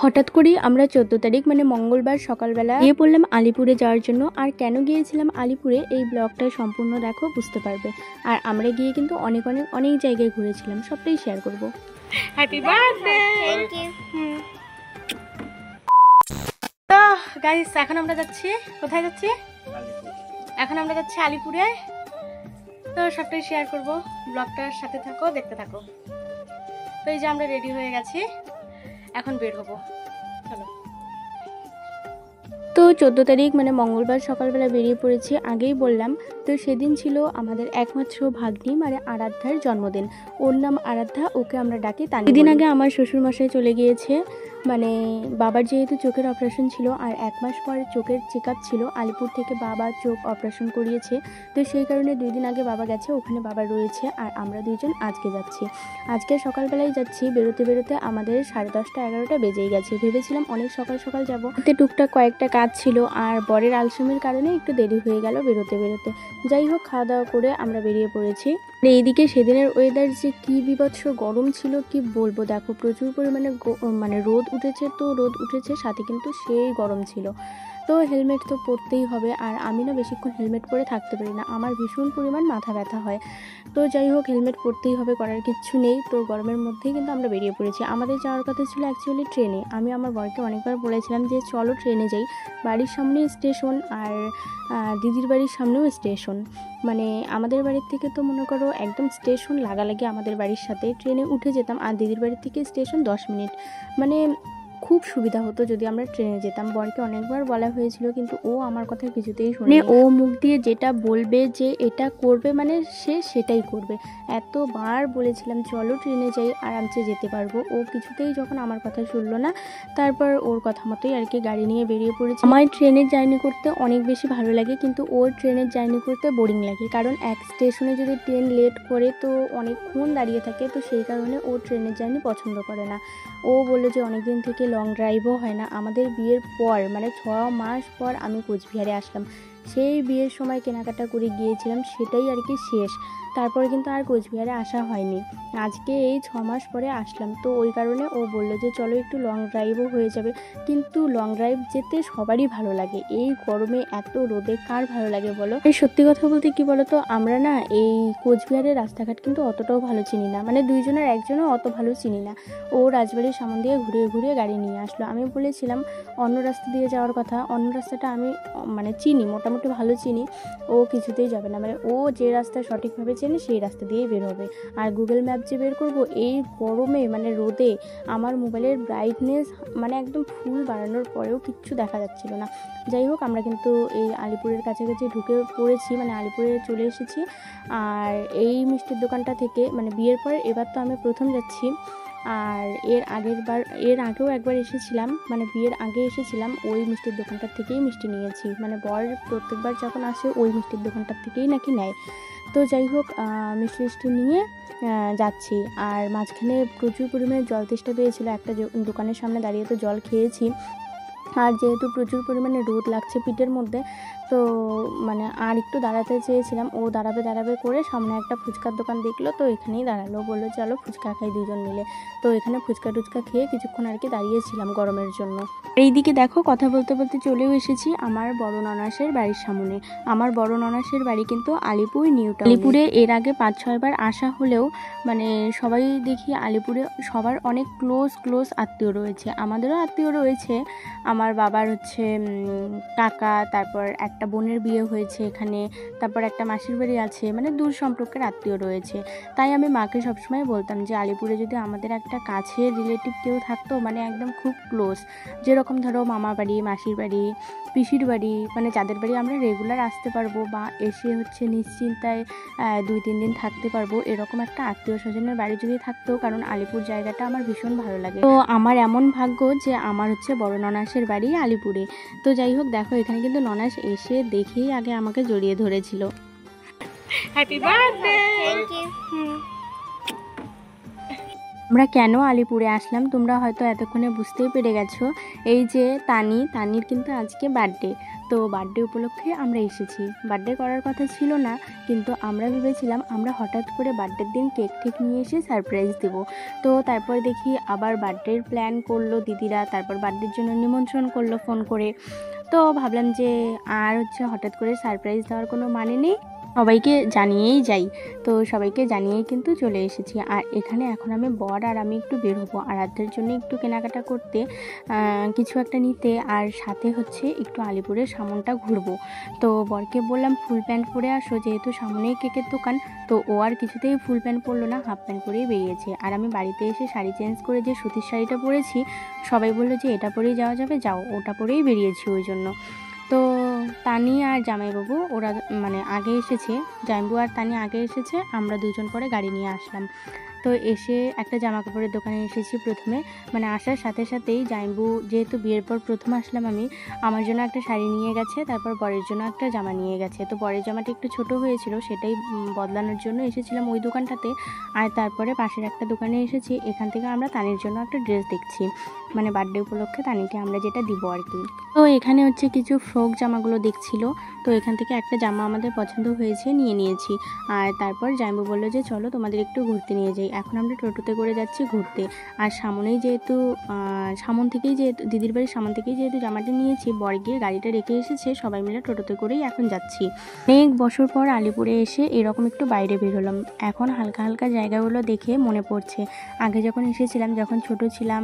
হঠাৎ করেই আমরা 14 তারিখ মানে মঙ্গলবার সকালবেলা গিয়ে পড়লাম আলিপুরে যাওয়ার জন্য। আর কেন গিয়েছিলাম আলিপুরে এই ব্লগটা সম্পূর্ণ দেখো, বুঝতে পারবে। আর আমরা গিয়ে কিন্তু অনেক অনেক অনেক জায়গায় ঘুরেছিলাম, সবটাই শেয়ার করব। Happy birthday. Thank you. তো গাইস, এখন আমরা যাচ্ছি, কোথায় যাচ্ছি? এখন আমরা যাচ্ছি আলিপুরে। তো সবটাই শেয়ার করব, ব্লগটার সাথে থাকো, দেখতে থাকো। তো এই যে আমরা রেডি হয়ে গেছি, এখন বের হবো, চলো। তো 14 তারিখ মানে মঙ্গলবার সকালবেলা বেরিয়ে পড়েছি, আগেই বললাম। তো সেদিন ছিল আমাদের একমাত্র ভাগ্নি মানে আরাধ্যার জন্মদিন। ওর নাম আরাধ্যা, ওকে আমরা ডাকি তানি। দিন আগে আমার শ্বশুরমশাই চলে গিয়েছে, মানে বাবার যেহেতু চোখের অপারেশন ছিল আর 1 মাস পর চোখের চেক আপ ছিল, আলিপুর থেকে বাবা চোখ অপারেশন করিয়েছে। তো সেই কারণে 2 দিন আগে বাবা গেছে, ওখানে বাবা রয়েছে। আর আমরা দুইজন আজকে যাচ্ছি, আজকে সকালবেলায় যাচ্ছি। বেরোতে বেরোতে আমাদের 10:30 11টা বেজেই গেছে। ভেবেছিলাম অনেক সকাল সকাল যাবো, এতে টুকটাক কয়েকটা কাজ ছিল আর বরের আলসেমির কারণে একটু দেরি হয়ে গেল বেরোতে বেরোতে। যাই হোক, খাওয়া দাওয়া করে আমরা বেরিয়ে পড়েছি। এইদিকে সেদিনের ওয়েদার যে কি বিভৎস গরম ছিল কি বলবো, দেখো প্রচুর পরিমাণে মানে রোদ উঠেছে, তো রোদ উঠেছে সাথে কিন্তু সেই গরম ছিল। তো হেলমেট তো পরতেই হবে, আর আমি না বেশিক্ষণ হেলমেট পরে থাকতে পারি না, আমার ভীষণ পরিমাণ মাথা ব্যথা হয়। তো যাই হোক, হেলমেট পরতেই হবে, করার কিচ্ছু নেই। তো গরমের মধ্যেই কিন্তু আমরা বেরিয়ে পড়েছি। আমাদের যাওয়ার কথা ছিল অ্যাকচুয়ালি ট্রেনে। আমি আমার বরকে অনেকবার বলেছিলাম যে চলো ট্রেনে যাই, বাড়ির সামনেই স্টেশন আর দিদির বাড়ির সামনেও স্টেশন। মানে আমাদের বাড়ির থেকে তো মনে করো একদম স্টেশন লাগালাগি আমাদের বাড়ির সাথে। ট্রেনে উঠে যেতাম, আর দিদির বাড়ির থেকে স্টেশন 10 মিনিট। মানে খুব সুবিধা হতো যদি আমরা ট্রেনে যেতাম। বরকে অনেকবার বলা হয়েছিল, কিন্তু ও আমার কথা কিছুতেই শুনে। ও মুখ দিয়ে যেটা বলবে যে এটা করবে মানে সে সেটাই করবে। এতবার বলেছিলাম চলো ট্রেনে যাই, আরামসে যেতে পারবো, ও কিছুতেই যখন আমার কথা শুনলো না, তারপর ওর কথা মতোই আর কি গাড়ি নিয়ে বেরিয়ে পড়েছি। আমার ট্রেনের জার্নি করতে অনেক বেশি ভালো লাগে, কিন্তু ওর ট্রেনের জার্নি করতে বোরিং লাগে। কারণ এক স্টেশনে যদি ট্রেন লেট করে তো অনেকক্ষণ দাঁড়িয়ে থাকে, তো সেই কারণে ও ট্রেনের জার্নি পছন্দ করে না। ও বললো যে অনেকদিন থেকে লং ড্রাইভও হয় না। আমাদের বিয়ের পর মানে 6 মাস পর আমি কোচবিহারে আসলাম। সেই বিয়ের সময় কেনাকাটা করে গিয়েছিলাম, সেটাই আর কি শেষ। তারপরে কিন্তু আর কোচবিহারে আসা হয়নি। আজকে এই 6 মাস পরে আসলাম। তো ওই কারণে ও বললো যে চলো একটু লং ড্রাইভও হয়ে যাবে। কিন্তু লং ড্রাইভ যেতে সবারই ভালো লাগে, এই গরমে এত রোদে কার ভালো লাগে বলো? সত্যি কথা বলতে কি বলো তো, আমরা না এই কোচবিহারের রাস্তাঘাট কিন্তু অতটাও ভালো চিনি না, মানে দুইজনের একজনও অত ভালো চিনি না। ও রাজবাড়ির সামনে দিয়ে ঘুরিয়ে ঘুরিয়ে গাড়ি নিয়ে আসলো। আমি বলেছিলাম অন্য রাস্তা দিয়ে যাওয়ার কথা, অন্য রাস্তাটা আমি মানে চিনি, মোটামুটি ভালো চিনি। ও কিছুতেই যাবে না, মানে ও যে রাস্তা সঠিকভাবে চেনে সেই রাস্তা দিয়েই বের হবে। আর গুগল ম্যাপ যে বের করবো এই গরমে মানে রোদে, আমার মোবাইলের ব্রাইটনেস মানে একদম ফুল বাড়ানোর পরেও কিচ্ছু দেখা যাচ্ছিল না। যাই হোক, আমরা কিন্তু এই আলিপুরের কাছাকাছি ঢুকে পড়েছি, মানে আলিপুরে চলে এসেছি। আর এই মিষ্টির দোকানটা থেকে মানে বিয়ের পর এবার তো আমি প্রথম যাচ্ছি। আর এর আগেও একবার এসেছিলাম, মানে বিয়ের আগে এসেছিলাম, ওই মিষ্টির দোকানটার থেকেই মিষ্টি নিয়েছি। মানে বর প্রত্যেকবার যখন আসে ওই মিষ্টির দোকানটার থেকেই নাকি নেয়। তো যাই হোক, মিষ্টি নিয়ে যাচ্ছি। আর মাঝখানে প্রচুর পরিমাণে জল তেষ্টা পেয়েছিল, একটা দোকানের সামনে দাঁড়িয়ে তো জল খেয়েছি। আর যেহেতু প্রচুর পরিমাণে রোদ লাগছে পিঠের মধ্যে, তো মানে আর একটু দাঁড়াতে চেয়েছিলাম। ও দাঁড়াবে করে সামনে একটা ফুচকার দোকান দেখলো, তো এখানেই দাঁড়ালো, বললো চলো ফুচকা খাই দুজন মিলে। তো এখানে ফুচকা টুচকা খেয়ে কিছুক্ষণ আর কি দাঁড়িয়েছিলাম গরমের জন্য। এইদিকে দেখো, কথা বলতে বলতে চলেও এসেছি আমার বড় ননাসের বাড়ির সামনে। আমার বড় ননাসের বাড়ি কিন্তু আলিপুর নিউ টাউন। আলিপুরে এর আগে 5-6 বার আসা হলেও মানে সবাই দেখি আলিপুরে সবার অনেক ক্লোজ আত্মীয় রয়েছে, আমাদেরও আত্মীয় রয়েছে। আমার বাবার হচ্ছে কাকা, তারপর একটা বোনের বিয়ে হয়েছে এখানে, তারপর একটা মাসির বাড়ি আছে, মানে দূর সম্পর্কের আত্মীয় রয়েছে। তাই আমি মাকে সবসময় বলতাম যে আলিপুরে যদি আমাদের একটা কাছের রিলেটিভ কেউ থাকতো, মানে একদম খুব ক্লোজ, যেরকম ধরো মামা বাড়ি, মাসির বাড়ি, পিসির বাড়ি, মানে যাদের বাড়ি আমরা রেগুলার আসতে পারবো বা এসে হচ্ছে নিশ্চিন্তায় 2-3 দিন থাকতে পারবো, এরকম একটা আত্মীয় স্বজনের বাড়ি যদি থাকতো। কারণ আলিপুর জায়গাটা আমার ভীষণ ভালো লাগে। তো আমার এমন ভাগ্য যে আমার হচ্ছে বড় ননাসের বাড়ি আলিপুরে। তো যাই হোক, দেখো এখানে কিন্তু ননাস এসে দেখেই আগে আমাকে জড়িয়ে ধরেছিল। Happy birthday. Thank you. আমরা কেন আলিপুরে আসলাম তোমরা হয়তো এতক্ষণে বুঝতেই পেরে গেছো। এই যে তানির কিন্তু আজকে বার্থডে, তো বার্থডে উপলক্ষে আমরা এসেছি। বার্থডে করার কথা ছিল না, কিন্তু আমরা ভেবেছিলাম আমরা হঠাৎ করে বার্থডের দিন কেক ঠেক নিয়ে এসে সারপ্রাইজ দেব। তো তারপর দেখি আবার বার্থডের প্ল্যান করলো দিদিরা, তারপর বার্থডের জন্য নিমন্ত্রণ করলো ফোন করে। তো ভাবলাম যে আর হঠাৎ করে সারপ্রাইজ দেওয়ার কোনো মানে নেই, সবাইকে জানিয়েই যাই। তো সবাইকে জানিয়েই কিন্তু চলে এসেছি। আর এখানে এখন আমি বর আর আমি একটু বের হবো আরাধ্যের জন্য একটু কেনাকাটা করতে, কিছু একটা নিতে, আর সাথে একটু আলিপুরের সামনটা ঘুরবো। তো বরকে বললাম ফুল প্যান্ট পরে আসো, যেহেতু সামনেই কেকের দোকান। তো ও আর কিছুতেই ফুল প্যান্ট পরলো না, হাফ প্যান্ট পরেই বেরিয়েছে। আর আমি বাড়িতে এসে শাড়ি চেঞ্জ করে যে সুতির শাড়িটা পরেছি, সবাই বললো যে এটা পরেই যাওয়া যাবে, যাও, ওটা পরেই বেরিয়েছি ওই জন্য। তো তানি আর জামাইবাবু ওরা আগে এসেছে, জামাইবাবু আর তানি আগে এসেছে, আমরা দুজন পরে গাড়ি নিয়ে আসলাম। তো এসে একটা জামা কাপড়ের দোকানে এসেছি প্রথমে, আসার সাথে সাথেই জামাইবাবু, যেহেতু বিয়ের পর প্রথম আসলাম আমি, আমার জন্য একটা শাড়ি নিয়ে গেছে, তারপর বরের জন্য একটা জামা নিয়ে গেছে। তো বরের জামাটা একটু ছোট হয়েছিল, সেটাই বদলানোর জন্য এসেছিলাম ওই দোকানটাতে। আর তারপরে পাশের একটা দোকানে এসেছি, এখান থেকে আমরা তানির জন্য একটা ড্রেস দেখছি, বার্থডে উপলক্ষে তানিকে আমরা যেটা দিব আর কি। তো এখানে কিছু ফ্রক জামাগুলো দেখছিল, তো এখান থেকে একটা জামা আমাদের পছন্দ হয়েছে, নিয়ে নিয়েছি। আর তারপর জামাইবাবু বললো যে চলো তোমাদের একটু ঘুরতে নিয়ে যাই। এখন আমরা টোটোতে করে যাচ্ছি ঘুরতে। আর সামনেই যেহেতু দিদির বাড়ির সামন থেকেই যেহেতু জামাটা নিয়েছি, বর গিয়ে গাড়িটা রেখে এসেছে, সবাই মিলে টোটোতে করেই এখন যাচ্ছি। অনেক বছর পর আলিপুরে এসে এরকম একটু বাইরে বের হলাম। এখন হালকা হালকা জায়গাগুলো দেখে মনে পড়ছে আগে যখন এসেছিলাম, যখন ছোট ছিলাম,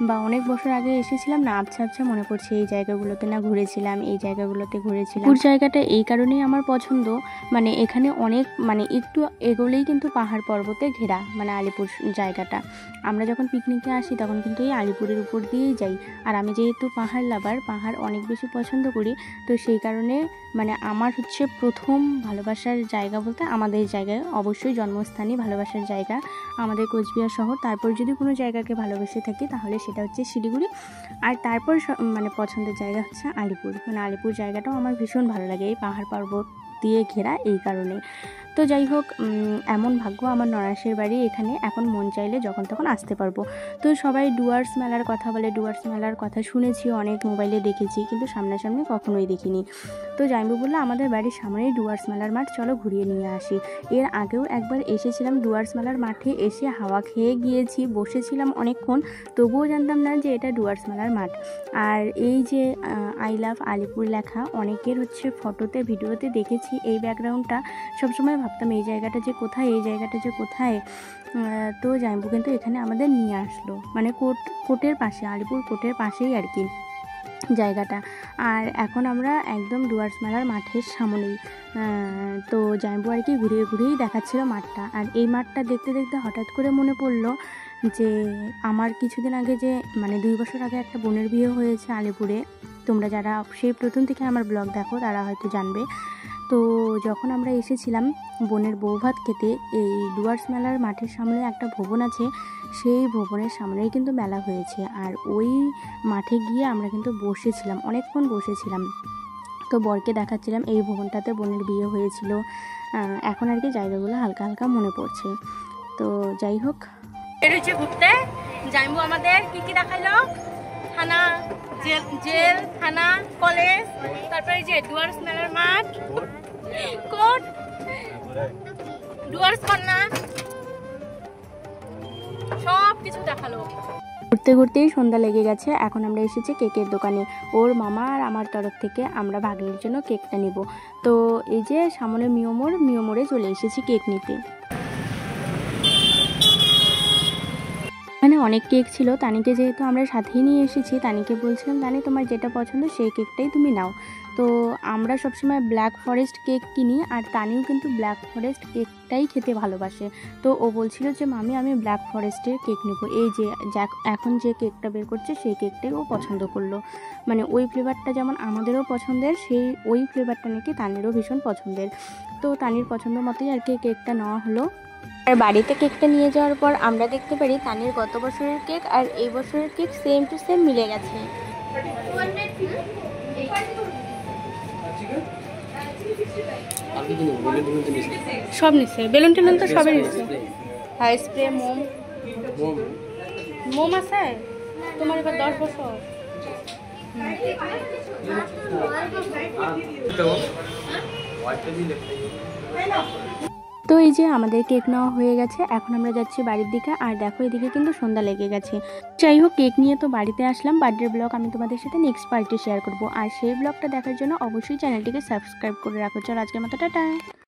বা অনেক বছর আগে এসেছিলাম না, আবছা আবছা মনে পড়ছে এই জায়গাগুলোতে না ঘুরেছিলাম, এই জায়গাগুলোতে ঘুরেছিলাম। পুর জায়গাটা এই কারণেই আমার পছন্দ, এখানে অনেক একটু এগোলেই কিন্তু পাহাড় পর্বতে ঘেরা, আলিপুর জায়গাটা। আমরা যখন পিকনিকে আসি তখন কিন্তু এই আলিপুরের উপর দিয়েই যাই। আর আমি যেহেতু পাহাড় লাভার, পাহাড় অনেক বেশি পছন্দ করি, তো সেই কারণে আমার প্রথম ভালোবাসার জায়গা বলতে আমাদের জায়গায় অবশ্যই জন্মস্থানই ভালোবাসার জায়গা, আমাদের কোচবিহার শহর। তারপর যদি কোনো জায়গাকে ভালোবেসে থাকি তাহলে সেটা হচ্ছে শিলিগুড়ি। আর তারপর পছন্দের জায়গা হচ্ছে আলিপুর। আলিপুর জায়গাটাও আমার ভীষণ ভালো লাগে, এই পাহাড় পর্বত দিয়ে ঘেরা, এই কারণে। তো যাই হোক, এমন ভাগ্য আমার নরাসের বাড়ি এখানে, এখন মন চাইলে যখন তখন আসতে পারবো। তো সবাই ডুয়ার্স মেলার কথা বলে, ডুয়ার্স মেলার কথা শুনেছি, অনেক মোবাইলে দেখেছি, কিন্তু সামনাসামনি কখনোই দেখিনি। তো জামাইবাবু বললো আমাদের বাড়ির সামনেই ডুয়ার্স মেলার মাঠ, চলো ঘুরিয়ে নিয়ে আসি। এর আগেও একবার এসেছিলাম ডুয়ার্স মেলার মাঠে, এসে হাওয়া খেয়ে গিয়েছি, বসেছিলাম অনেকক্ষণ, তবুও জানতাম না যে এটা ডুয়ার্স মেলার মাঠ। আর এই যে আই লাভ আলিপুর লেখা, অনেকের ফটোতে ভিডিওতে দেখেছি, এই ব্যাকগ্রাউন্ডটা সবসময় ভাবতাম এই জায়গাটা যে কোথায়, এই জায়গাটা যে কোথায়। তো জামাইবাবু কিন্তু এখানে আমাদের নিয়ে আসলো, কোর্টের পাশে, আলিপুর কোর্টের পাশেই আর কি জায়গাটা। আর এখন আমরা একদম ডুয়ার্স মেলার মাঠের সামনেই। তো জামাইবাবু আর কি ঘুরিয়ে ঘুরিয়েই দেখাচ্ছিল মাঠটা। আর এই মাঠটা দেখতে দেখতে হঠাৎ করে মনে পড়লো যে আমার কিছুদিন আগে যে 2 বছর আগে একটা বোনের বিয়ে হয়েছে আলিপুরে। তোমরা যারা সেই প্রথম থেকে আমার ব্লগ দেখো তারা হয়তো জানবে। তো যখন আমরা এসেছিলাম বোনের বৌভাত খেতে, এই ডুয়ার্স মেলার মাঠের সামনে একটা ভবন আছে, সেই ভবনের সামনেই কিন্তু মেলা হয়েছে। আর ওই মাঠে গিয়ে আমরা কিন্তু বসেছিলাম, অনেকক্ষণ বসেছিলাম। তো বরকে দেখাচ্ছিলাম এই ভবনটাতে বোনের বিয়ে হয়েছিল। এখন আর কি জায়গাগুলো হালকা হালকা মনে পড়ছে। তো যাই হোক, বেরোচ্ছে ঘুরতে। জামাইবাবু আমাদের কি কি দেখাইলো, থানা, জেল, থানা, কলেজ, তারপরে যে ডুয়ার্স মেলার মাঠ, কোর্ট, ডুয়ার্স কন্যা, সব কিছু দেখালো। ঘুরতে ঘুরতেই সন্ধ্যা লেগে গেছে। এখন আমরা এসেছি কেকের দোকানে। ওর মামা আর আমার তরফ থেকে আমরা ভাগ্নির জন্য কেকটা নিব। তো এই যে সামনে মিওমোড়ে চলে এসেছি কেক নিতে। অনেক কেক ছিল, তানিকে যেহেতু আমরা সাথেই নিয়ে এসেছি, তানিকে বলছিলাম তানি তোমার যেটা পছন্দ সেই কেকটাই তুমি নাও। তো আমরা সবসময় ব্ল্যাক ফরেস্ট কেক কিনি, আর তানিও কিন্তু ব্ল্যাক ফরেস্ট কেকটাই খেতে ভালোবাসে। তো ও বলছিল যে মামি আমি ব্ল্যাক ফরেস্টের কেক নেবো, এই যে এখন যে কেকটা বের করছে সেই কেকটাই ও পছন্দ করলো। ওই ফ্লেভারটা যেমন আমাদেরও পছন্দের, ওই ফ্লেভারটা নাকি তানিরও ভীষণ পছন্দের। তো তানির পছন্দ মতোই আর কি কেকটা নেওয়া হলো। আর বাড়িতে কেকটা নিয়ে যাওয়ার পর আমরা দেখতে পারি তানির গত বছরের কেক আর এই বছরের কেক সেম টু সেম মিলে গেছে। সব নিচ্ছে, বেলুন টেলুন তো সবই নিচ্ছে, হ্যাঁ, স্প্রে, মোম মোম আছে তোমার এবার 10 বছর। তো এই যে আমাদের কেক নেওয়া হয়ে গেছে, এখন আমরা যাচ্ছি বাড়ির দিকে। আর দেখো এদিকে কিন্তু সন্ধ্যা লেগে গেছে। যাই হোক, কেক নিয়ে তো বাড়িতে আসলাম। বার্থডে ব্লগ আমি তোমাদের সাথে নেক্সট পার্টে শেয়ার করব। আর সেই ব্লগটা দেখার জন্য অবশ্যই চ্যানেলটিকে সাবস্ক্রাইব করে রাখো। চলো আজকের মতো টাটা।